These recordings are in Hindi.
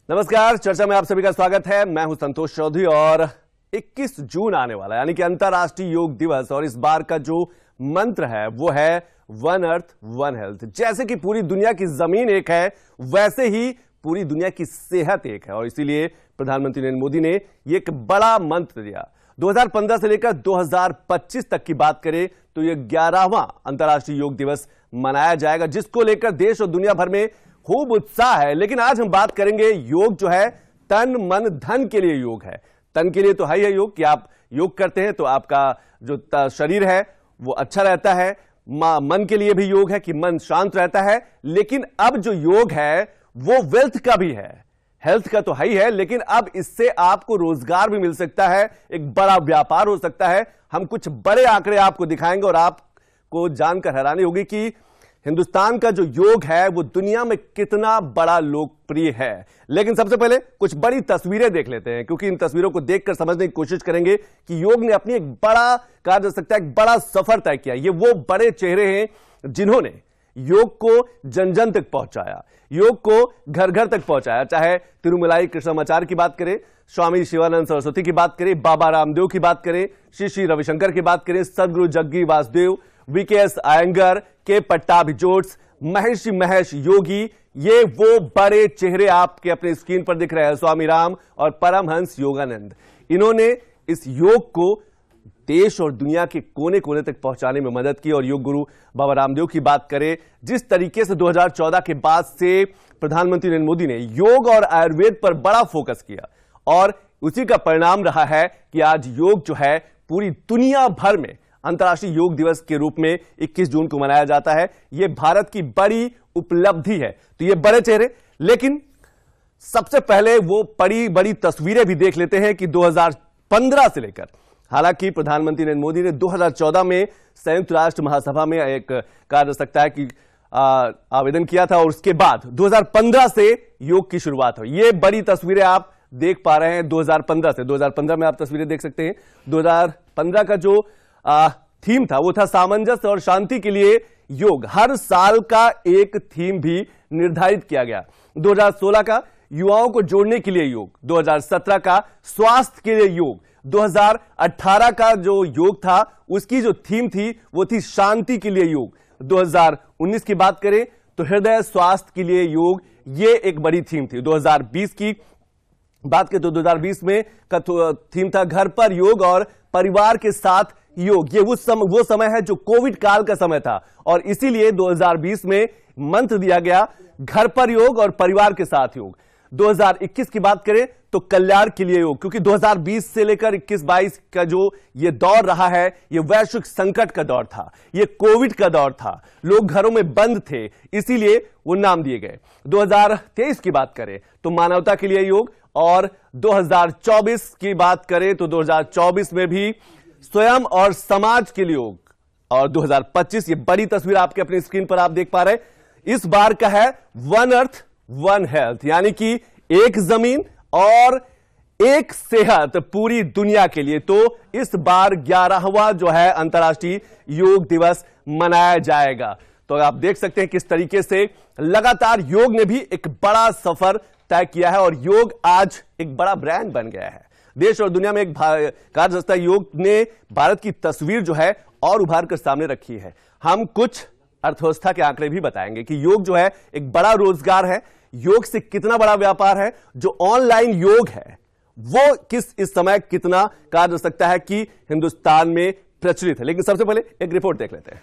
नमस्कार, चर्चा में आप सभी का स्वागत है। मैं हूं संतोष चौधरी और 21 जून आने वाला है, यानी कि अंतर्राष्ट्रीय योग दिवस। और इस बार का जो मंत्र है वो है वन अर्थ वन हेल्थ। जैसे कि पूरी दुनिया की जमीन एक है, वैसे ही पूरी दुनिया की सेहत एक है। और इसीलिए प्रधानमंत्री नरेंद्र मोदी ने ये एक बड़ा मंत्र दिया। 2015 से लेकर 2025 तक की बात करें तो ये 11वां अंतर्राष्ट्रीय योग दिवस मनाया जाएगा, जिसको लेकर देश और दुनिया भर में खूब उत्साह है। लेकिन आज हम बात करेंगे योग जो है तन मन धन के लिए योग है। तन के लिए तो है योग कि आप योग करते हैं तो आपका जो शरीर है वो अच्छा रहता है। मन के लिए भी योग है कि मन शांत रहता है। लेकिन अब जो योग है वो वेल्थ का भी है, हेल्थ का तो है ही है, लेकिन अब इससे आपको रोजगार भी मिल सकता है, एक बड़ा व्यापार हो सकता है। हम कुछ बड़े आंकड़े आपको दिखाएंगे और आपको जानकर हैरानी होगी कि हिंदुस्तान का जो योग है वो दुनिया में कितना बड़ा लोकप्रिय है। लेकिन सबसे पहले कुछ बड़ी तस्वीरें देख लेते हैं, क्योंकि इन तस्वीरों को देखकर समझने की कोशिश करेंगे कि योग ने अपनी एक बड़ा, कहा जा सकता है, एक बड़ा सफर तय किया। ये वो बड़े चेहरे हैं जिन्होंने योग को जन जन तक पहुंचाया, योग को घर घर तक पहुंचाया। चाहे तिरुमलाई कृष्णाचार्य की बात करें, स्वामी शिवानंद सरस्वती की बात करें, बाबा रामदेव की बात करें, श्री श्री रविशंकर की बात करें, सदगुरु जग्गी वासुदेव, वीकेएस अयंगर, के पट्टाभिजोट्स, महर्षि महेश योगी, ये वो बड़े चेहरे आपके अपने स्क्रीन पर दिख रहे हैं। स्वामी राम और परमहंस योगानंद, इन्होंने इस योग को देश और दुनिया के कोने कोने तक पहुंचाने में मदद की। और योग गुरु बाबा रामदेव की बात करें, जिस तरीके से 2014 के बाद से प्रधानमंत्री नरेंद्र मोदी ने योग और आयुर्वेद पर बड़ा फोकस किया, और उसी का परिणाम रहा है कि आज योग जो है पूरी दुनिया भर में अंतर्राष्ट्रीय योग दिवस के रूप में 21 जून को मनाया जाता है। यह भारत की बड़ी उपलब्धि है। तो ये बड़े चेहरे, लेकिन सबसे पहले वो बड़ी बड़ी तस्वीरें भी देख लेते हैं कि 2015 से लेकर, हालांकि प्रधानमंत्री नरेंद्र मोदी ने 2014 में संयुक्त राष्ट्र महासभा में एक, कहा जा सकता है कि आवेदन किया था, और उसके बाद 2015 से योग की शुरुआत हुई। ये बड़ी तस्वीरें आप देख पा रहे हैं 2015 से। 2015 में आप तस्वीरें देख सकते हैं। 2015 का जो थीम था वो था सामंजस्य और शांति के लिए योग। हर साल का एक थीम भी निर्धारित किया गया। 2016 का युवाओं को जोड़ने के लिए योग, 2017 का स्वास्थ्य के लिए योग, 2018 का जो योग था उसकी जो थीम थी वो थी शांति के लिए योग। 2019 की बात करें तो हृदय स्वास्थ्य के लिए योग, ये एक बड़ी थीम थी। 2020 की बात करें तो 2020 में का थीम था घर पर योग और परिवार के साथ योग। ये वो समय है जो कोविड काल का समय था, और इसीलिए 2020 में मंत्र दिया गया घर पर योग और परिवार के साथ योग। 2021 की बात करें तो कल्याण के लिए योग, क्योंकि 2020 से लेकर 21-22 का जो ये दौर रहा है ये वैश्विक संकट का दौर था, ये कोविड का दौर था, लोग घरों में बंद थे, इसीलिए वो नाम दिए गए। 2023 की बात करें तो मानवता के लिए योग, और 2024 की बात करें तो 2024 में भी स्वयं और समाज के लिए योग। और 2025, ये बड़ी तस्वीर आपके अपनी स्क्रीन पर आप देख पा रहे हैं, इस बार का है वन अर्थ वन हेल्थ, यानी कि एक जमीन और एक सेहत पूरी दुनिया के लिए। तो इस बार 11वां जो है अंतर्राष्ट्रीय योग दिवस मनाया जाएगा। तो आप देख सकते हैं किस तरीके से लगातार योग ने भी एक बड़ा सफर तय किया है, और योग आज एक बड़ा ब्रांड बन गया है देश और दुनिया में। एक कार्यदस्ता योग ने भारत की तस्वीर जो है और उभार कर सामने रखी है। हम कुछ अर्थव्यवस्था के आंकड़े भी बताएंगे कि योग जो है एक बड़ा रोजगार है, योग से कितना बड़ा व्यापार है, जो ऑनलाइन योग है वो इस समय कितना, कहा जा सकता है कि हिंदुस्तान में प्रचलित है। लेकिन सबसे पहले एक रिपोर्ट देख लेते हैं।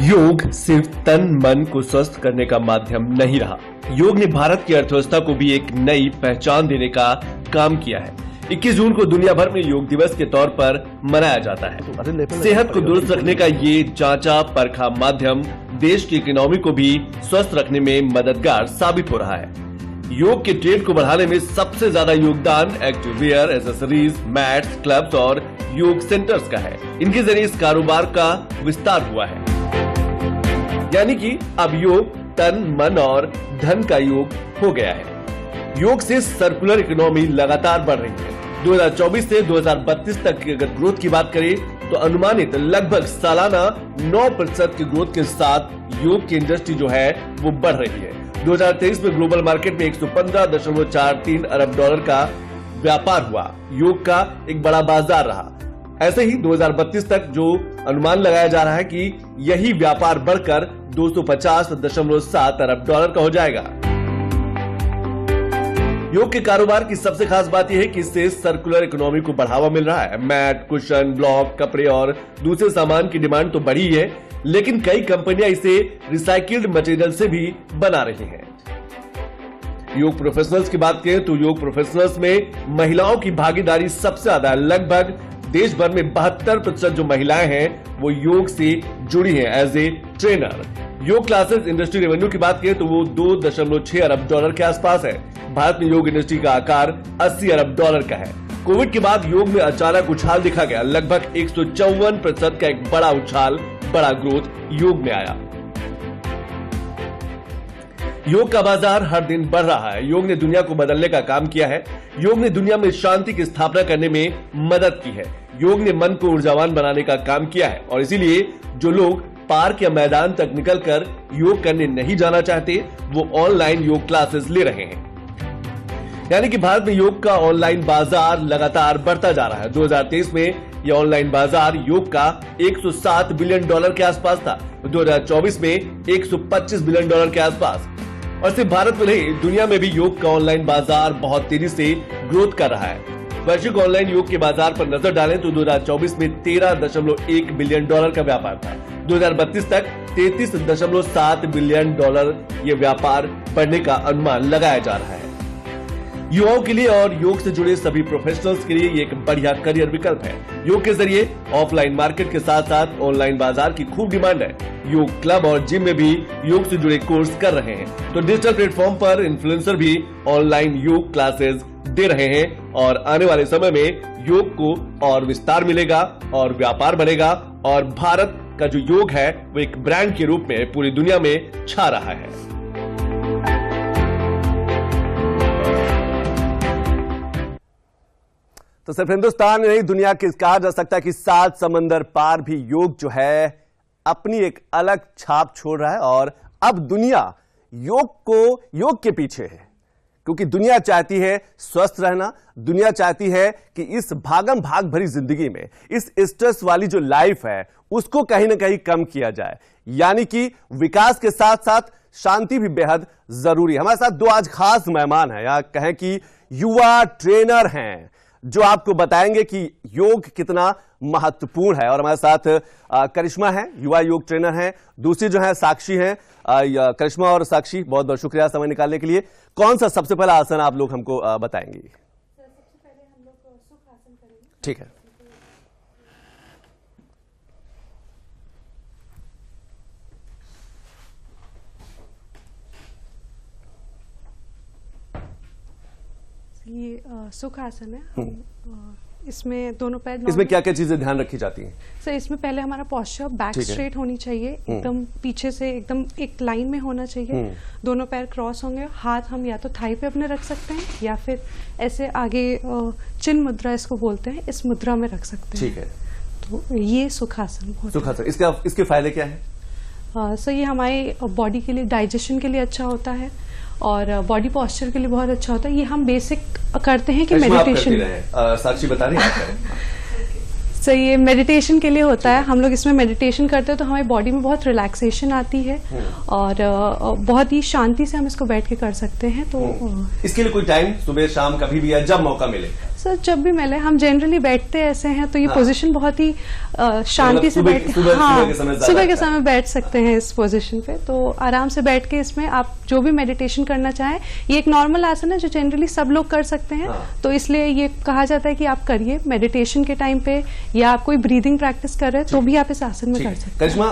योग सिर्फ तन मन को स्वस्थ करने का माध्यम नहीं रहा, योग ने भारत की अर्थव्यवस्था को भी एक नई पहचान देने का काम किया है। 21 जून को दुनिया भर में योग दिवस के तौर पर मनाया जाता है। सेहत को दुरुस्त रखने का ये जांचा परखा माध्यम देश की इकोनॉमी को भी स्वस्थ रखने में मददगार साबित हो रहा है। योग के ट्रेड को बढ़ाने में सबसे ज्यादा योगदान active wear, accessories, mats, clubs और योग सेंटर्स का है। इनके जरिए इस कारोबार का विस्तार हुआ है, यानी कि अब योग तन मन और धन का योग हो गया है। योग से सर्कुलर इकोनॉमी लगातार बढ़ रही है। 2024 से 2032 तक की अगर ग्रोथ की बात करें तो अनुमानित लगभग सालाना 9% की ग्रोथ के साथ योग की इंडस्ट्री जो है वो बढ़ रही है। 2023 में ग्लोबल मार्केट में 115.43 अरब डॉलर का व्यापार हुआ। योग का एक बड़ा बाजार रहा। ऐसे ही 2032 तक जो अनुमान लगाया जा रहा है कि यही व्यापार बढ़कर 250.7 अरब डॉलर का हो जाएगा। योग के कारोबार की सबसे खास बात यह है कि इससे सर्कुलर इकोनॉमी को बढ़ावा मिल रहा है। मैट, कुशन, ब्लॉक, कपड़े और दूसरे सामान की डिमांड तो बढ़ी है, लेकिन कई कंपनियां इसे रिसाइकिल्ड मटेरियल से भी बना रही हैं। योग प्रोफेशनल्स की बात करें तो योग प्रोफेशनल्स में महिलाओं की भागीदारी सबसे ज्यादा है। लगभग देश भर में 72% जो महिलाएं हैं वो योग से जुड़ी हैं एज ए ट्रेनर। योग क्लासेस इंडस्ट्री रेवेन्यू की बात करें तो वो 2.6 अरब डॉलर के आसपास है। भारत में योग इंडस्ट्री का आकार 80 अरब डॉलर का है। कोविड के बाद योग में अचानक उछाल दिखा गया। लगभग 154% का एक बड़ा उछाल, बड़ा ग्रोथ योग में आया। योग का बाजार हर दिन बढ़ रहा है। योग ने दुनिया को बदलने का काम किया है। योग ने दुनिया में शांति की स्थापना करने में मदद की है। योग ने मन को ऊर्जावान बनाने का काम किया है और इसीलिए जो लोग पार्क या मैदान तक निकलकर योग करने नहीं जाना चाहते वो ऑनलाइन योग क्लासेस ले रहे हैं। यानी कि भारत में योग का ऑनलाइन बाजार लगातार बढ़ता जा रहा है। 2023 में यह ऑनलाइन बाजार योग का 107 बिलियन डॉलर के आसपास था। 2024 में 125 बिलियन डॉलर के आसपास। और सिर्फ भारत में नहीं, दुनिया में भी योग का ऑनलाइन बाजार बहुत तेजी से ग्रोथ कर रहा है। वैश्विक ऑनलाइन योग के बाजार पर नजर डालें तो 2024 में 13.1 बिलियन डॉलर का व्यापार था। 2032 तक 33.7 बिलियन डॉलर ये व्यापार बढ़ने का अनुमान लगाया जा रहा है। युवाओं के लिए और योग से जुड़े सभी प्रोफेशनल्स के लिए ये एक बढ़िया करियर विकल्प है। योग के जरिए ऑफलाइन मार्केट के साथ साथ ऑनलाइन बाजार की खूब डिमांड है। योग क्लब और जिम में भी योग से जुड़े कोर्स कर रहे हैं, तो डिजिटल प्लेटफॉर्म पर इन्फ्लुएंसर भी ऑनलाइन योग क्लासेस दे रहे हैं और आने वाले समय में योग को और विस्तार मिलेगा और व्यापार बढ़ेगा और भारत का जो योग है वो एक ब्रांड के रूप में पूरी दुनिया में छा रहा है। तो सिर्फ हिंदुस्तान में नहीं, दुनिया के कहा जा सकता है कि 7 समंदर पार भी योग जो है अपनी एक अलग छाप छोड़ रहा है और अब दुनिया योग के पीछे है, क्योंकि दुनिया चाहती है स्वस्थ रहना। दुनिया चाहती है कि इस भागम भाग भरी जिंदगी में इस स्ट्रेस वाली जो लाइफ है उसको कहीं ना कहीं कम किया जाए। यानी कि विकास के साथ साथ शांति भी बेहद जरूरी है। हमारे साथ दो आज खास मेहमान हैं, या कहें कि युवा ट्रेनर हैं, जो आपको बताएंगे कि योग कितना महत्वपूर्ण है। और हमारे साथ करिश्मा है, युवा योग ट्रेनर हैं। दूसरी जो है साक्षी हैं। करिश्मा और साक्षी, बहुत बहुत शुक्रिया समय निकालने के लिए। कौन सा सबसे पहला आसन आप लोग हमको बताएंगे? सबसे पहले हम लोग सुख आसन करेंगे। ठीक है। ये सुख आसन है। इसमें दोनों पैर, इसमें क्या क्या चीजें ध्यान रखी जाती हैं? सर इसमें पहले हमारा पोस्चर बैक स्ट्रेट होनी चाहिए, एकदम पीछे से एकदम एक लाइन में होना चाहिए। दोनों पैर क्रॉस होंगे। हाथ हम या तो थाई पे अपने रख सकते हैं या फिर ऐसे आगे चिन्ह मुद्रा इसको बोलते हैं, इस मुद्रा में रख सकते हैं। ठीक है। तो ये सुखासन। सुखासन, इसके फायदे क्या है? सर ये हमारे बॉडी के लिए, डाइजेशन के लिए अच्छा होता है और बॉडी पोस्चर के लिए बहुत अच्छा होता है। ये हम बेसिक करते हैं कि मेडिटेशन। साक्षी बता रही है। सर ये मेडिटेशन के लिए होता है। हम लोग इसमें मेडिटेशन करते हैं तो हमारी बॉडी में बहुत रिलैक्सेशन आती है और बहुत ही शांति से हम इसको बैठ के कर सकते हैं। तो इसके लिए कोई टाइम, सुबह शाम कभी भी या जब मौका मिले? सर जब भी मिले। हम जनरली बैठते ऐसे हैं तो ये पोजीशन बहुत ही शांति से बैठ, सुबह के समय बैठ सकते हैं इस पोजीशन पे। तो आराम से बैठ के इसमें आप जो भी मेडिटेशन करना चाहें, ये एक नॉर्मल आसन है जो जनरली सब लोग कर सकते हैं। तो इसलिए ये कहा जाता है कि आप करिए मेडिटेशन के टाइम पे, या आप कोई ब्रीदिंग प्रैक्टिस कर रहे हैं तो भी आप इस आसन में कर सकते हैं। करिश्मा,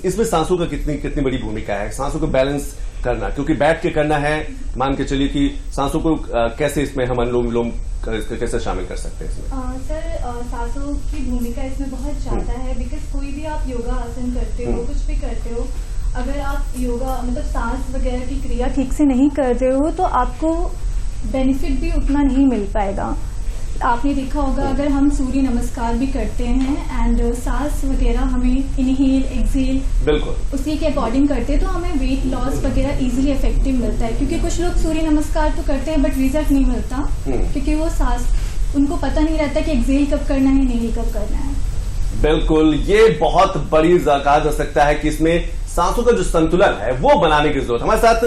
इसमें सांसों का कितनी बड़ी भूमिका है? सांसों को बैलेंस करना, क्योंकि बैठ के करना है, मान के चलिए कि सांसों को कैसे इसमें हम अनुलोम कैसे शामिल कर सकते हैं इसमें? सर सांसों की भूमिका इसमें बहुत ज्यादा है, बिकॉज कोई भी आप योगा आसन करते हो, कुछ भी करते हो, अगर आप योगा मतलब सांस वगैरह की क्रिया ठीक से नहीं कर रहे हो तो आपको बेनिफिट भी उतना नहीं मिल पाएगा। आपने देखा होगा अगर हम सूर्य नमस्कार भी करते हैं एंड सांस वगैरह हमें इनहेल एक्सहेल बिल्कुल उसी के अकॉर्डिंग करते हैं तो हमें वेट लॉस वगैरह इजीली इफेक्टिव मिलता है, क्योंकि कुछ लोग सूर्य नमस्कार तो करते हैं बट रिजल्ट नहीं मिलता क्योंकि वो सांस उनको पता नहीं रहता कि एक्सहेल कब करना है इनहेल कब करना है। बिल्कुल, ये बहुत बड़ी कहा जा सकता है कि इसमें सांसों का जो संतुलन है वो बनाने की जरूरत। हमारे साथ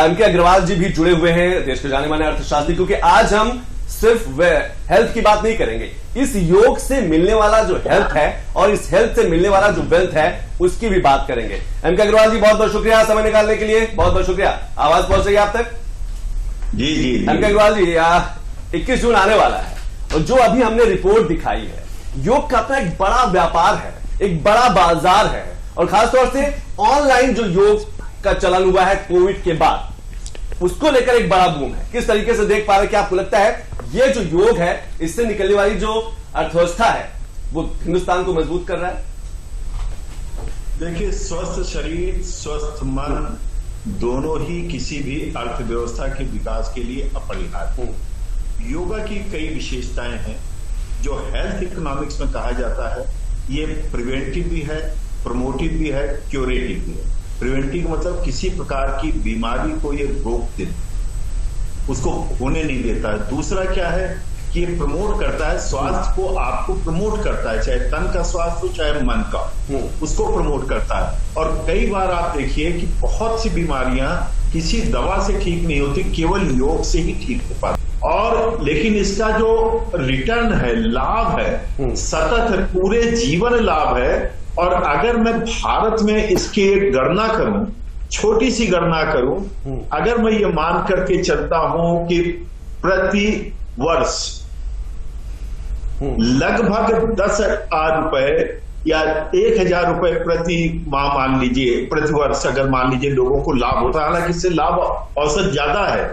एमके अग्रवाल जी भी जुड़े हुए हैं, देश के जाने माने अर्थशास्त्री, क्योंकि आज हम सिर्फ हेल्थ की बात नहीं करेंगे, इस योग से मिलने वाला जो हेल्थ है और इस हेल्थ से मिलने वाला जो वेल्थ है उसकी भी बात करेंगे। एमके अग्रवाल जी बहुत बहुत शुक्रिया समय निकालने के लिए, बहुत बहुत शुक्रिया। आवाज पहुंच रही है आप तक? जी जी एमके अग्रवाल जी 21 जून आने वाला है और जो अभी हमने रिपोर्ट दिखाई है, योग का अपना एक बड़ा व्यापार है, एक बड़ा बाजार है और खासतौर से ऑनलाइन जो योग का चलन हुआ है कोविड के बाद, उसको लेकर एक बड़ा बूम है। किस तरीके से देख पा रहे हैं? क्या आपको लगता है ये जो योग है इससे निकलने वाली जो अर्थव्यवस्था है वो हिंदुस्तान को मजबूत कर रहा है? देखिए, स्वस्थ शरीर स्वस्थ मन दोनों ही किसी भी अर्थव्यवस्था के विकास के लिए अपरिहार्य है। योगा की कई विशेषताएं हैं जो हेल्थ इकोनॉमिक्स में कहा जाता है। ये प्रिवेंटिव भी है, प्रमोटिव भी है, क्यूरेटिव भी है। प्रिवेंटिव मतलब किसी प्रकार की बीमारी को ये रोक देता, उसको होने नहीं देता है। दूसरा क्या है कि ये प्रमोट करता है, स्वास्थ्य को आपको प्रमोट करता है, चाहे तन का स्वास्थ्य हो चाहे मन का, उसको प्रमोट करता है। और कई बार आप देखिए कि बहुत सी बीमारियां किसी दवा से ठीक नहीं होती, केवल योग से ही ठीक हो पाती। और लेकिन इसका जो रिटर्न है, लाभ है, सतत पूरे जीवन लाभ है। और अगर मैं भारत में इसकी एक गणना करूं, छोटी सी गणना करूं, अगर मैं ये मान करके चलता हूं कि प्रति वर्ष लगभग 10,000 रुपए या 1,000 रुपए प्रति माह मान लीजिए, प्रति वर्ष अगर मान लीजिए लोगों को लाभ होता है, हालांकि इससे लाभ औसत ज्यादा है।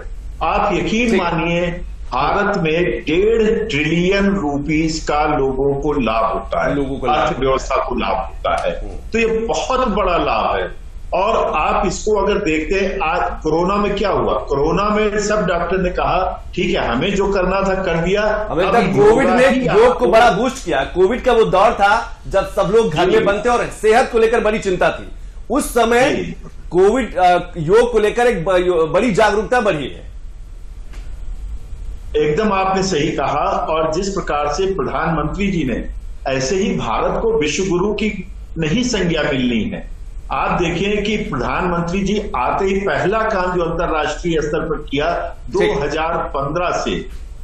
आप यकीन मानिए भारत में 1.5 ट्रिलियन रुपीस का लोगों को लाभ होता है, अर्थव्यवस्था को लाभ होता है। तो ये बहुत बड़ा लाभ है। और आप इसको अगर देखते हैं, आज कोरोना में क्या हुआ, कोरोना में सब डॉक्टर ने कहा ठीक है हमें जो करना था कर दिया। हमें तक कोविड ने योग को बड़ा बूस्ट किया। कोविड का वो दौर था जब सब लोग घर में बंद थे और सेहत को लेकर बड़ी चिंता थी। उस समय कोविड योग को लेकर एक बड़ी जागरूकता बढ़ी है। एकदम आपने सही कहा। और जिस प्रकार से प्रधानमंत्री जी ने ऐसे ही भारत को विश्व गुरु की नहीं संज्ञा मिलनी है। आप देखें कि प्रधानमंत्री जी आते ही पहला काम जो अंतर्राष्ट्रीय स्तर पर किया 2015 से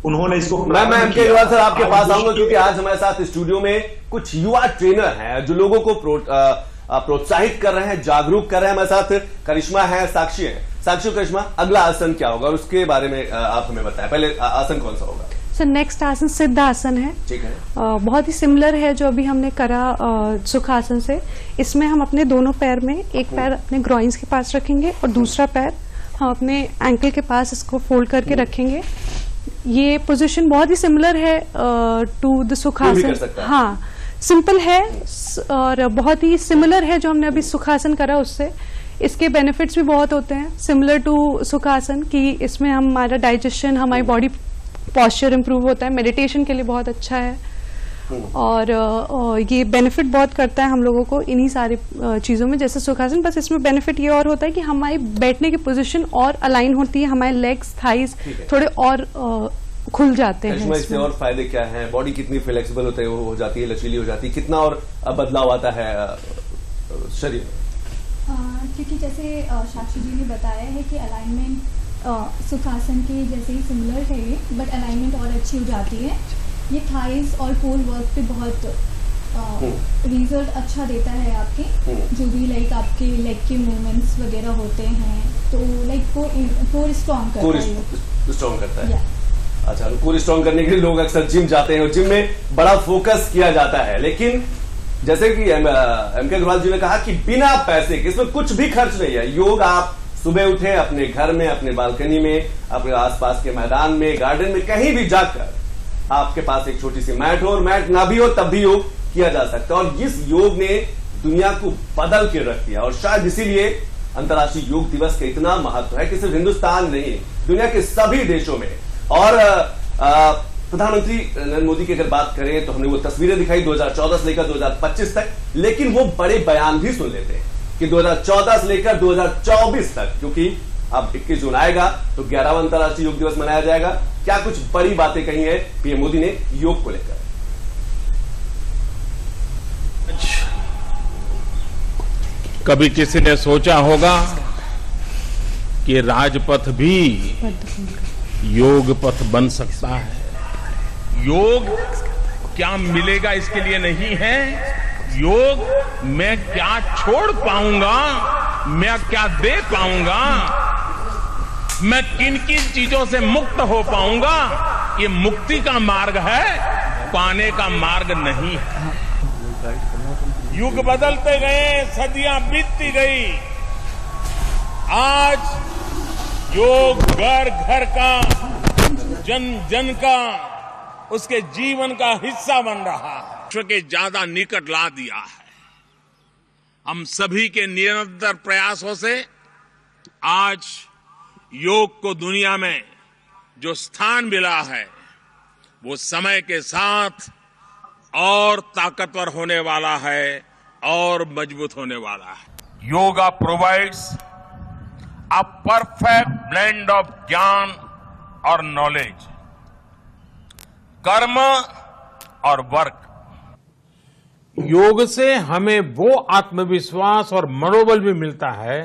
उन्होंने इसको मैं एमके अग्रवाल सर आपके पास आऊंगा, क्योंकि आज हमारे साथ स्टूडियो में कुछ युवा ट्रेनर हैं जो लोगों को प्रोत्साहित कर रहे हैं, जागरूक कर रहे हैं। हमारे साथ करिश्मा है, साक्षी है। साक्षी, करिश्मा, अगला आसन क्या होगा और उसके बारे में आप हमें बताएं। पहले आसन कौन सा होगा? सर नेक्स्ट आसन सिद्ध आसन है। ठीक है। बहुत ही सिमिलर है जो अभी हमने करा सुखासन से। इसमें हम अपने दोनों पैर में, एक पैर अपने ग्रॉइंस के पास रखेंगे और दूसरा पैर हम अपने एंकल के पास इसको फोल्ड करके रखेंगे। ये पोजीशन बहुत ही सिमिलर है टू द सुखासन। हाँ, सिंपल है और बहुत ही सिमिलर है जो हमने अभी सुखासन करा उससे। इसके बेनिफिट्स भी बहुत होते हैं सिमिलर टू सुखासन, कि इसमें हमारा डाइजेशन, हमारी बॉडी पॉस्चर इंप्रूव होता है, मेडिटेशन के लिए बहुत अच्छा है और ये बेनिफिट बहुत करता है हम लोगों को इन्हीं सारी चीज़ों में, जैसे सुखासन। बस इसमें बेनिफिट ये और होता है कि हमारी बैठने की पोजीशन और अलाइन होती है, हमारे लेग्स, थाइज थोड़े और खुल जाते हैं। इससे और फायदे क्या हैं? बॉडी कितनी फ्लेक्सिबल हो जाती है, लचीली हो जाती है, कितना और बदलाव आता है शरीर में? क्योंकि जैसे साक्षी जी ने बताया है कि अलाइनमेंट सुखासन के जैसे ही सिमिलर है ये, बट अलाइनमेंट और अच्छी हो जाती है। ये थाइस और कोर वर्क पे बहुत रिजल्ट अच्छा देता है आपके, जो भी लाइक आपके लेग के मूवमेंट्स वगैरह होते हैं, तो लाइक कोर स्ट्रॉन्ग करता है। अच्छा, कोर स्ट्रॉन्ग करने के लिए लोग अक्सर जिम जाते हैं और जिम में बड़ा फोकस किया जाता है, लेकिन जैसे कि एमके अग्रवाल जी ने कहा कि बिना पैसे के इसमें कुछ भी खर्च नहीं है। योग आप सुबह उठे अपने घर में, अपने बालकनी में, अपने आसपास के मैदान में, गार्डन में, कहीं भी जाकर आपके पास एक छोटी सी मैट हो और मैट ना भी हो तब भी योग किया जा सकता है। और इस योग ने दुनिया को बदल के रख दिया और शायद इसीलिए अंतर्राष्ट्रीय योग दिवस का इतना महत्व है कि सिर्फ हिंदुस्तान नहीं, दुनिया के सभी देशों में। और प्रधानमंत्री नरेंद्र मोदी की अगर बात करें तो हमने वो तस्वीरें दिखाई 2014 से लेकर 2025 तक, लेकिन वो बड़े बयान भी सुन लेते हैं कि 2014 से लेकर 2024 तक, क्योंकि अब 21 जून आएगा तो 11वां अंतर्राष्ट्रीय योग दिवस मनाया जाएगा। क्या कुछ बड़ी बातें कही है पीएम मोदी ने योग को लेकर? कभी किसी ने सोचा होगा कि राजपथ भी योग पथ बन सकता है। योग क्या मिलेगा इसके लिए नहीं है, योग मैं क्या छोड़ पाऊंगा, मैं क्या दे पाऊंगा, मैं किन किन चीजों से मुक्त हो पाऊंगा, ये मुक्ति का मार्ग है, पाने का मार्ग नहीं है। युग बदलते गए, सदियां बीतती गई, आज योग घर घर का, जन जन का, उसके जीवन का हिस्सा बन रहा है, विश्व के ज्यादा निकट ला दिया है। हम सभी के निरंतर प्रयासों से आज योग को दुनिया में जो स्थान मिला है वो समय के साथ और ताकतवर होने वाला है और मजबूत होने वाला है। Yoga provides a perfect blend of ज्ञान और नॉलेज, कर्म और वर्क। योग से हमें वो आत्मविश्वास और मनोबल भी मिलता है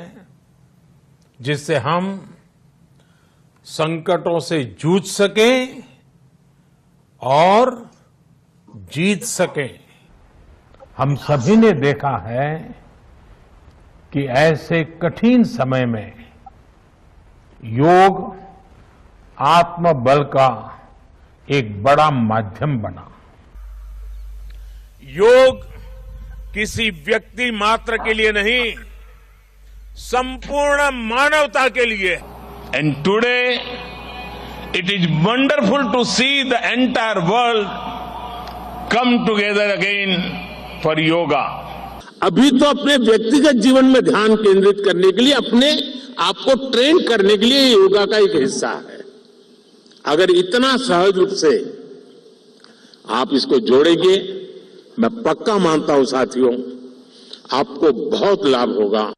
जिससे हम संकटों से जूझ सकें और जीत सकें। हम सभी ने देखा है कि ऐसे कठिन समय में योग आत्मबल का एक बड़ा माध्यम बना। योग किसी व्यक्ति मात्र के लिए नहीं, संपूर्ण मानवता के लिए। And today it is wonderful to see the entire world come together again for yoga. अभी तो अपने व्यक्तिगत जीवन में ध्यान केंद्रित करने के लिए, अपने आप को ट्रेन करने के लिए योगा का एक हिस्सा है। अगर इतना सहज रूप से आप इसको जोड़ेंगे, मैं पक्का मानता हूं साथियों, आपको बहुत लाभ होगा। –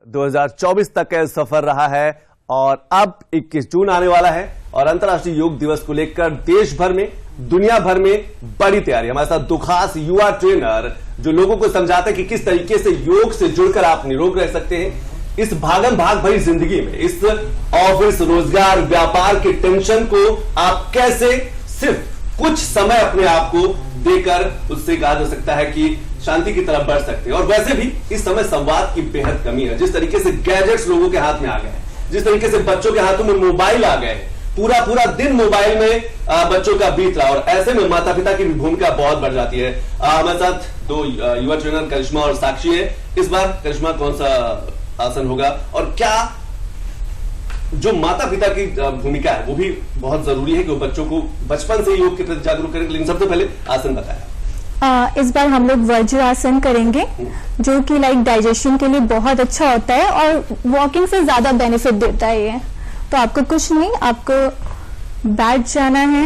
2024 तक का सफर रहा है और अब 21 जून आने वाला है और अंतर्राष्ट्रीय योग दिवस को लेकर देश भर में, दुनिया भर में बड़ी तैयारी। हमारे साथ दो खास युवा ट्रेनर जो लोगों को समझाते हैं कि किस तरीके से योग से जुड़कर आप निरोग रह सकते हैं इस भागम भाग भरी जिंदगी में, इस ऑफिस, रोजगार, व्यापार के टेंशन को आप कैसे सिर्फ कुछ समय अपने आप को देकर उससे कहा जा सकता है कि शांति की तरफ बढ़ सकते हैं। और वैसे भी इस समय संवाद की बेहद कमी है। जिस तरीके से गैजेट्स लोगों के हाथ में आ गए, जिस तरीके से बच्चों के हाथों में मोबाइल आ गए, पूरा दिन मोबाइल में बच्चों का बीत रहा, और ऐसे में माता पिता की भी भूमिका बहुत बढ़ जाती है। हमारे साथ दो युवा ट्रेनर करिश्मा और साक्षी है। इस बार करिश्मा कौन सा आसन होगा और क्या जो माता पिता की भूमिका है वो भी बहुत जरूरी है कि वो बच्चों को बचपन से योग के प्रति जागरूक करें। लेकिन सबसे पहले आसन बताया। इस बार हम लोग वज्रासन करेंगे जो कि लाइक डाइजेशन के लिए बहुत अच्छा होता है और वॉकिंग से ज्यादा बेनिफिट देता है ये। तो आपको कुछ नहीं, आपको बैठ जाना है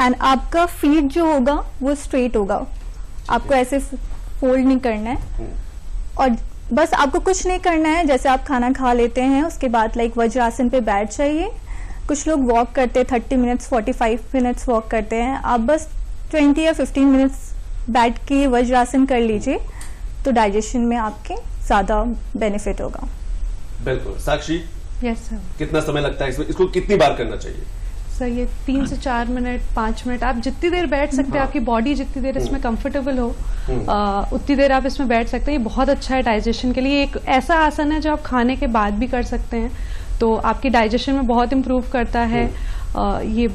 एंड आपका फीट जो होगा वो स्ट्रेट होगा, आपको ऐसे फोल्ड नहीं करना है और बस आपको कुछ नहीं करना है। जैसे आप खाना खा लेते हैं उसके बाद लाइक वज्रासन पे बैठ जाइए। कुछ लोग वॉक करते हैं 30 मिनट्स 45 मिनट्स वॉक करते हैं, आप बस 20 या 15 मिनट्स बैठ के वज्रासन कर लीजिए तो डाइजेशन में आपके ज्यादा बेनिफिट होगा। बिल्कुल। साक्षी, यस सर। कितना समय लगता है इसमें, इसको कितनी बार करना चाहिए? सर ये 3 से 4 मिनट 5 मिनट आप जितनी देर बैठ सकते हैं, आपकी बॉडी जितनी देर इसमें कंफर्टेबल हो उतनी देर आप इसमें बैठ सकते हैं। ये बहुत अच्छा है डाइजेशन के लिए। एक ऐसा आसन है जो आप खाने के बाद भी कर सकते हैं, तो आपकी डाइजेशन में बहुत इम्प्रूव करता है। ये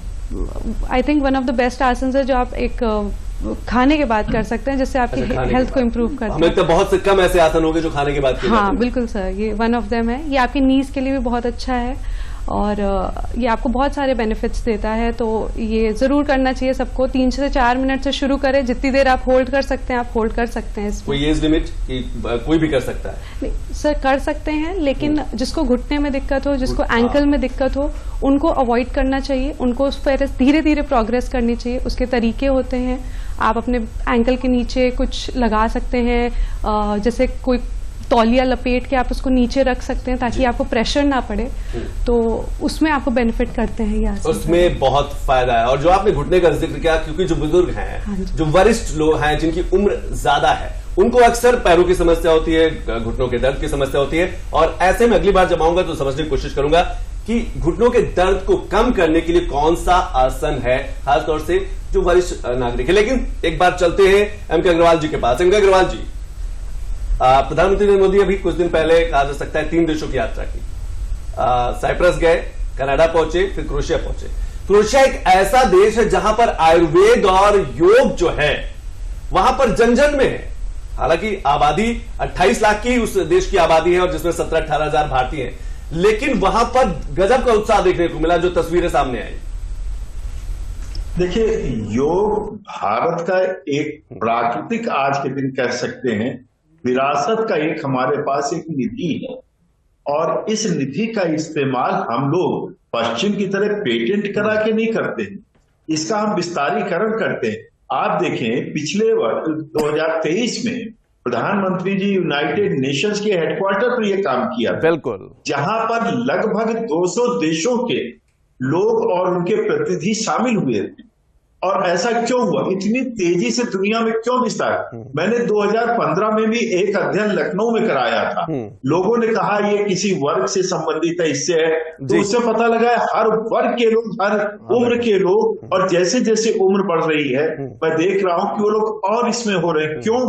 I think one of the best आसन है जो आप एक खाने के बाद कर सकते हैं, जिससे आपकी हेल्थ को इम्प्रूव करता है। हमें तो बहुत से कम ऐसे आसन होंगे जो खाने के बाद किए जाते हैं। हाँ बिल्कुल सर, ये वन ऑफ देम है। ये आपकी नीज के लिए भी बहुत अच्छा है और ये आपको बहुत सारे बेनिफिट्स देता है। तो ये ज़रूर करना चाहिए सबको। 3 से 4 मिनट से शुरू करें, जितनी देर आप होल्ड कर सकते हैं आप होल्ड कर सकते हैं इसमें। कोई एज लिमिट कि कोई भी कर सकता है? नहीं सर, कर सकते हैं, लेकिन जिसको घुटने में दिक्कत हो, जिसको एंकल में दिक्कत हो, उनको अवॉइड करना चाहिए। उनको उस पर धीरे धीरे प्रोग्रेस करनी चाहिए। उसके तरीके होते हैं। आप अपने एंकल के नीचे कुछ लगा सकते हैं, जैसे कोई तौलिया लपेट के आप उसको नीचे रख सकते हैं ताकि आपको प्रेशर ना पड़े। तो उसमें आपको बेनिफिट करते हैं ये, उसमें बहुत फायदा है। और जो आपने घुटने का जिक्र किया, क्योंकि जो बुजुर्ग हैं, जो वरिष्ठ लोग हैं, जिनकी उम्र ज्यादा है, उनको अक्सर पैरों की समस्या होती है, घुटनों के दर्द की समस्या होती है। और ऐसे में अगली बार जब आऊंगा तो समझने की कोशिश करूंगा कि घुटनों के दर्द को कम करने के लिए कौन सा आसन है, खासतौर से जो वरिष्ठ नागरिक है। लेकिन एक बार चलते हैं एम के अग्रवाल जी के पास। एम के अग्रवाल जी, प्रधानमंत्री नरेंद्र मोदी अभी कुछ दिन पहले कहा जा सकता है 3 देशों की यात्रा की। साइप्रस गए, कनाडा पहुंचे, फिर क्रोएशिया पहुंचे। क्रोएशिया एक ऐसा देश है जहां पर आयुर्वेद और योग जो है वहां पर जन जन में है। हालांकि आबादी 28 लाख की उस देश की आबादी है और जिसमें 17-18 हजार भारतीय हैं, लेकिन वहां पर गजब का उत्साह देखने को मिला, जो तस्वीरें सामने आई। देखिए, योग भारत का एक प्राकृतिक, आज के दिन कह सकते हैं, विरासत का एक हमारे पास एक निधि है। और इस निधि का इस्तेमाल हम लोग पश्चिम की तरह पेटेंट करा के नहीं करते हैं, इसका हम विस्तारीकरण करते हैं। आप देखें, पिछले वर्ष 2023 में प्रधानमंत्री जी यूनाइटेड नेशंस के हेडक्वार्टर पर यह काम किया, बिल्कुल, जहां पर लगभग 200 देशों के लोग और उनके प्रतिनिधि शामिल हुए थे। और ऐसा क्यों हुआ, इतनी तेजी से दुनिया में क्यों विस्तार? मैंने 2015 में भी एक अध्ययन लखनऊ में कराया था। लोगों ने कहा ये किसी वर्ग से संबंधित है, इससे है, तो उससे पता लगा हर वर्ग के लोग, हर उम्र के लोग। और जैसे जैसे उम्र बढ़ रही है, मैं देख रहा हूं कि वो लोग और इसमें हो रहे हैं। क्यों?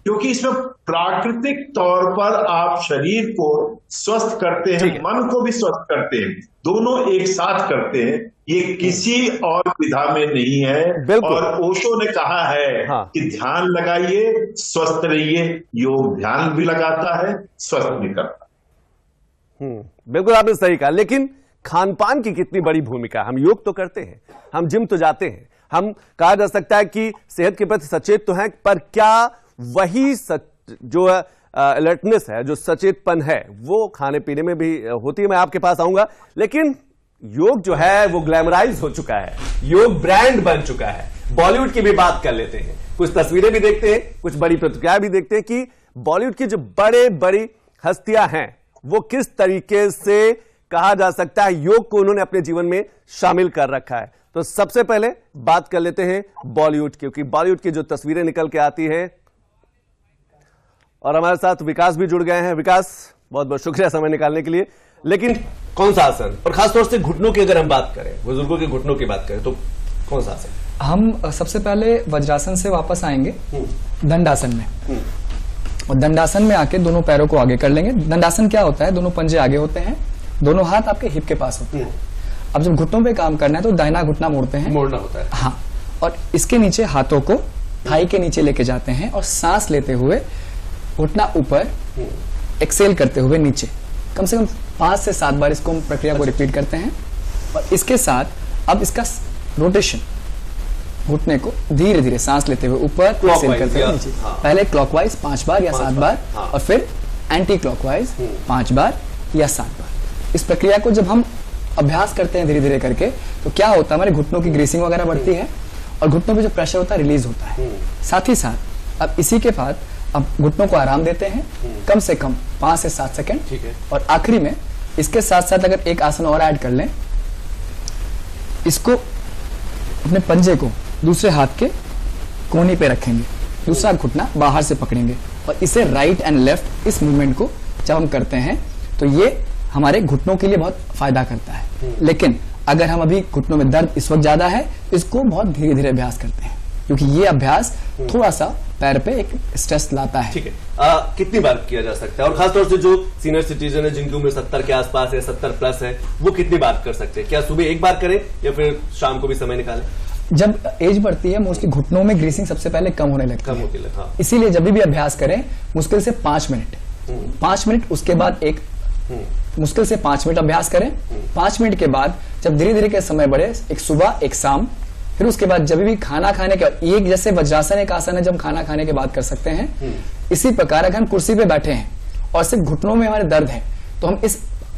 क्योंकि इसमें प्राकृतिक तौर पर आप शरीर को स्वस्थ करते हैं, मन को भी स्वस्थ करते हैं, दोनों एक साथ करते हैं। ये किसी और विधा में नहीं है। और ओशो ने कहा है कि ध्यान लगाइए, स्वस्थ रहिए। योग ध्यान भी लगाता है, स्वस्थ भी करता है। बिल्कुल आपने सही कहा। लेकिन खान पान की कितनी बड़ी भूमिका। हम योग तो करते हैं, हम जिम तो जाते हैं, हम कहा जा सकता है कि सेहत के प्रति सचेत तो हैं, पर क्या वही जो अलर्टनेस है, जो सचेतपन है, वो खाने पीने में भी होती है? मैं आपके पास आऊंगा। लेकिन योग जो है वो ग्लैमराइज हो चुका है, योग ब्रांड बन चुका है। बॉलीवुड की भी बात कर लेते हैं, कुछ तस्वीरें भी देखते हैं, कुछ बड़ी प्रतिक्रियाएं भी देखते हैं कि बॉलीवुड की जो बड़ी हस्तियां हैं वो किस तरीके से, कहा जा सकता है, योग को उन्होंने अपने जीवन में शामिल कर रखा है। तो सबसे पहले बात कर लेते हैं बॉलीवुड, क्योंकि बॉलीवुड की जो तस्वीरें निकल के आती है। और हमारे साथ विकास भी जुड़ गए हैं। विकास, बहुत बहुत शुक्रिया समय निकालने के लिए। लेकिन कौन सा आसन, और खासतौर से घुटनों की अगर हम बात करें, बुजुर्गों के घुटनों की बात करें, तो कौन सा आसन? हम सबसे पहले वज्रासन से वापस आएंगे दंडासन में। और दंडासन में आके दोनों पैरों को आगे कर लेंगे। दंडासन क्या होता है, दोनों पंजे आगे होते हैं, दोनों हाथ आपके हिप के पास होते हैं। अब जब घुटनों पे काम करना है तो दाहिना घुटना मोड़ते हैं, मोड़ना होता है। हाँ, और इसके नीचे हाथों को थाई के नीचे लेके जाते हैं और सांस लेते हुए घुटना ऊपर, एक्सेल करते हुए नीचे। कम से कम 5 से 7 बार इसको हम प्रक्रिया को रिपीट करते हैं। और इसके साथ अब इसका रोटेशन, घुटने को धीरे धीरे सांस लेते हुए ऊपर, एक्सेल करते हुए नीचे। पहले क्लॉकवाइज 5 बार या 7 बार, और फिर एंटी क्लॉकवाइज 5 बार या 7 बार। इस प्रक्रिया को जब हम अभ्यास करते हैं धीरे धीरे करके, तो क्या होता है, हमारे घुटनों की ग्रीसिंग वगैरह बढ़ती है और घुटनों पे जो प्रेशर होता है रिलीज होता है। साथ ही साथ अब इसी के बाद अब घुटनों को आराम देते हैं कम से कम 5 से 7 सेकंड। ठीक है। और आखिरी में इसके साथ साथ अगर एक आसन और ऐड कर लें, इसको अपने पंजे को दूसरे हाथ के कोहनी पे रखेंगे, दूसरा घुटना बाहर से पकड़ेंगे और इसे राइट एंड लेफ्ट, इस मूवमेंट को जब हम करते हैं तो ये हमारे घुटनों के लिए बहुत फायदा करता है। लेकिन अगर हम अभी घुटनों में दर्द इस वक्त ज्यादा है, इसको बहुत धीरे धीरे अभ्यास करते हैं, क्योंकि ये अभ्यास थोड़ा सा पैर पे एक स्ट्रेस लाता है। ठीक है। कितनी बार किया जा सकता है? और खासतौर से जो सीनियर सिटीजन है, जिनकी उम्र 70 के आसपास है, 70 प्लस है, वो कितनी बार कर सकते हैं? क्या सुबह एक बार करें या फिर शाम को भी समय निकालें? जब एज बढ़ती है, मोस्टली घुटनों में ग्रीसिंग सबसे पहले कम होने लगती है। हाँ। इसीलिए जब भी अभ्यास करें, मुश्किल से 5 मिनट, 5 मिनट, उसके बाद एक मुश्किल से 5 मिनट अभ्यास करें, 5 मिनट के बाद जब धीरे धीरे के समय बढ़े, एक सुबह एक शाम, फिर उसके बाद जब भी खाना खाने के, एक जैसे वज्रासन एक आसन है जब खाना खाने के बाद कर सकते हैं, इसी प्रकार अगर हम कुर्सी पे बैठे हैं और सिर्फ घुटनों में हमारे दर्द है तो हम इस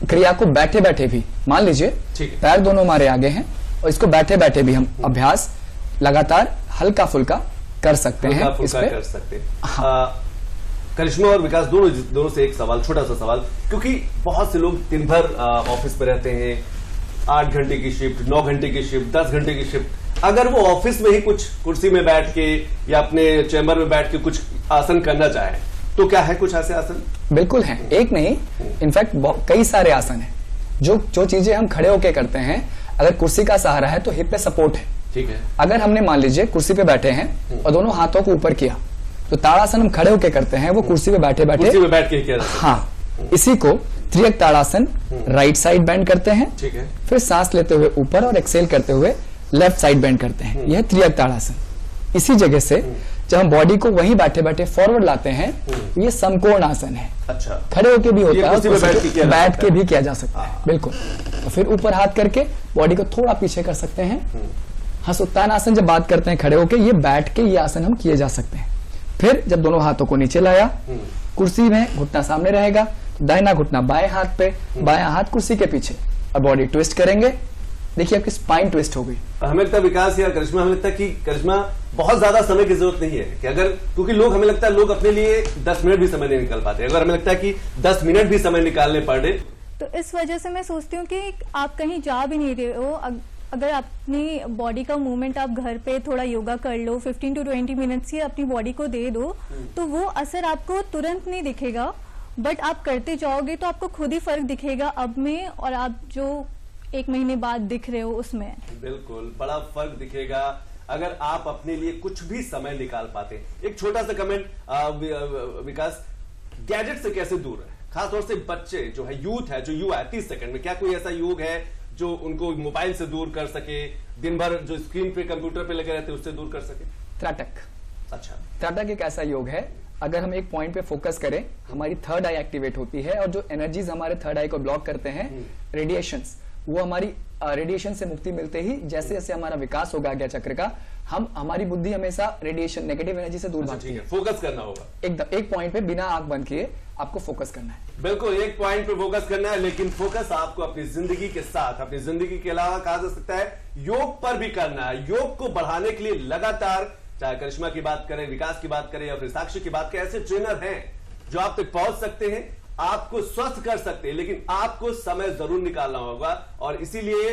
क्रिया को बैठे बैठे भी, मान लीजिए पैर दोनों हमारे आगे हैं और इसको बैठे बैठे भी हम अभ्यास लगातार हल्का फुल्का कर सकते हैं। इस पे कर सकते हैं। हाँ। करिश्मा और विकास दोनों से एक सवाल, छोटा सा सवाल, क्योंकि बहुत से लोग दिन भर ऑफिस पे रहते हैं, 8 घंटे की शिफ्ट, 9 घंटे की शिफ्ट, 10 घंटे की शिफ्ट, अगर वो ऑफिस में ही कुछ कुर्सी में बैठ के या अपने चैम्बर में बैठ के कुछ आसन करना चाहे तो क्या है कुछ ऐसे आसन? बिल्कुल है, एक नहीं, इनफैक्ट कई सारे आसन हैं जो चीजें हम खड़े होके करते हैं। अगर कुर्सी का सहारा है तो हिप पे सपोर्ट है, ठीक है। अगर हमने मान लीजिए कुर्सी पे बैठे हैं और दोनों हाथों को ऊपर किया तो ताड़ासन हम खड़े होके करते हैं, वो कुर्सी पे बैठे बैठे बैठ के किया जाता है। हाँ, इसी को त्रियक ताड़ासन राइट साइड बेंड करते हैं, ठीक है। फिर सांस लेते हुए ऊपर और एक्सेल करते हुए लेफ्ट साइड बेंड करते हैं, यह त्रियक ताड़ासन। इसी जगह से जब हम बॉडी को वहीं बैठे बैठे फॉरवर्ड लाते हैं तो ये समकोण आसन है। अच्छा, खड़े होके भी होता है, बैठ के भी किया जा सकता है, बिल्कुल। तो फिर ऊपर हाथ करके बॉडी को थोड़ा पीछे कर सकते हैं। हंसोत्तान आसन जब बात करते हैं खड़े होके, ये बैठ के ये आसन हम किए जा सकते हैं। फिर जब दोनों हाथों को नीचे लाया, कुर्सी में घुटना सामने रहेगा, तो दाहिना घुटना बाएं हाथ पे, बायां हाथ कुर्सी के पीछे और बॉडी ट्विस्ट करेंगे। देखिए आपकी स्पाइन ट्विस्ट हो गई। हमें लगता है विकास या करिश्मा, हमें लगता है कि करिश्मा बहुत ज्यादा समय की जरूरत नहीं है कि अगर, क्योंकि लोग, हमें लगता है लोग अपने लिए 10 मिनट भी समय नहीं निकाल पाते, अगर हमें लगता है कि 10 मिनट भी समय निकालने पड़े तो इस वजह से मैं सोचती हूँ कि आप कहीं जा भी नहीं रहे हो, अगर अपनी बॉडी का मूवमेंट आप घर पे थोड़ा योगा कर लो, 15 to 20 मिनट्स ही अपनी बॉडी को दे दो, तो वो असर आपको तुरंत नहीं दिखेगा, बट आप करते जाओगे तो आपको खुद ही फर्क दिखेगा अब में और आप जो 1 महीने बाद दिख रहे हो उसमें। बिल्कुल बड़ा फर्क दिखेगा अगर आप अपने लिए कुछ भी समय निकाल पाते। एक छोटा सा कमेंट विकास, गैजेट से कैसे दूर है, खासतौर से बच्चे जो है, यूथ है, जो युवा है, 30 सेकंड में क्या कोई ऐसा योग है जो उनको मोबाइल से दूर कर सके, दिन भर जो स्क्रीन पे कंप्यूटर पे लगे रहते हैं उससे दूर कर सके? त्राटक। अच्छा, त्राटक एक ऐसा योग है, अगर हम एक पॉइंट पे फोकस करें, हमारी थर्ड आई एक्टिवेट होती है और जो एनर्जीज हमारे थर्ड आई को ब्लॉक करते हैं, रेडिएशंस, वो हमारी रेडिएशन से मुक्ति मिलते ही जैसे जैसे हमारा विकास होगा आज्ञा चक्र का, हमारी बुद्धि हमेशा रेडिएशन, नेगेटिव एनर्जी से दूर भागती है। फोकस करना होगा एकदम, एक पॉइंट पे बिना आंख बंद किए आपको फोकस करना है। बिल्कुल एक पॉइंट पे फोकस करना है, लेकिन फोकस आपको अपनी जिंदगी के साथ, अपनी जिंदगी के अलावा कहा जा सकता है योग पर भी करना है। योग को बढ़ाने के लिए लगातार, चाहे करिश्मा की बात करें, विकास की बात करें या फिर साक्षी की बात करें, ऐसे ट्रेनर हैं जो आप तक पहुंच सकते हैं, आपको स्वस्थ कर सकते हैं, लेकिन आपको समय जरूर निकालना होगा। और इसीलिए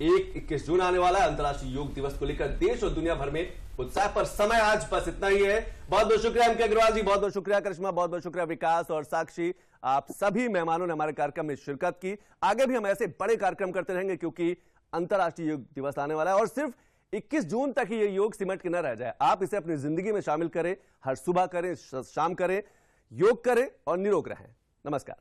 21 जून आने वाला है, अंतर्राष्ट्रीय योग दिवस को लेकर देश और दुनिया भर में उत्साह पर समय आज बस इतना ही है। बहुत बहुत शुक्रिया एम के अग्रवाल जी, बहुत बहुत शुक्रिया करिश्मा, बहुत बहुत शुक्रिया विकास और साक्षी, आप सभी मेहमानों ने हमारे कार्यक्रम में शिरकत की। आगे भी हम ऐसे बड़े कार्यक्रम करते रहेंगे क्योंकि अंतर्राष्ट्रीय योग दिवस आने वाला है और सिर्फ 21 जून तक ही ये योग सिमट के न रह जाए, आप इसे अपनी जिंदगी में शामिल करें, हर सुबह करें, शाम करें, योग करें और निरोग रहें। नमस्कार।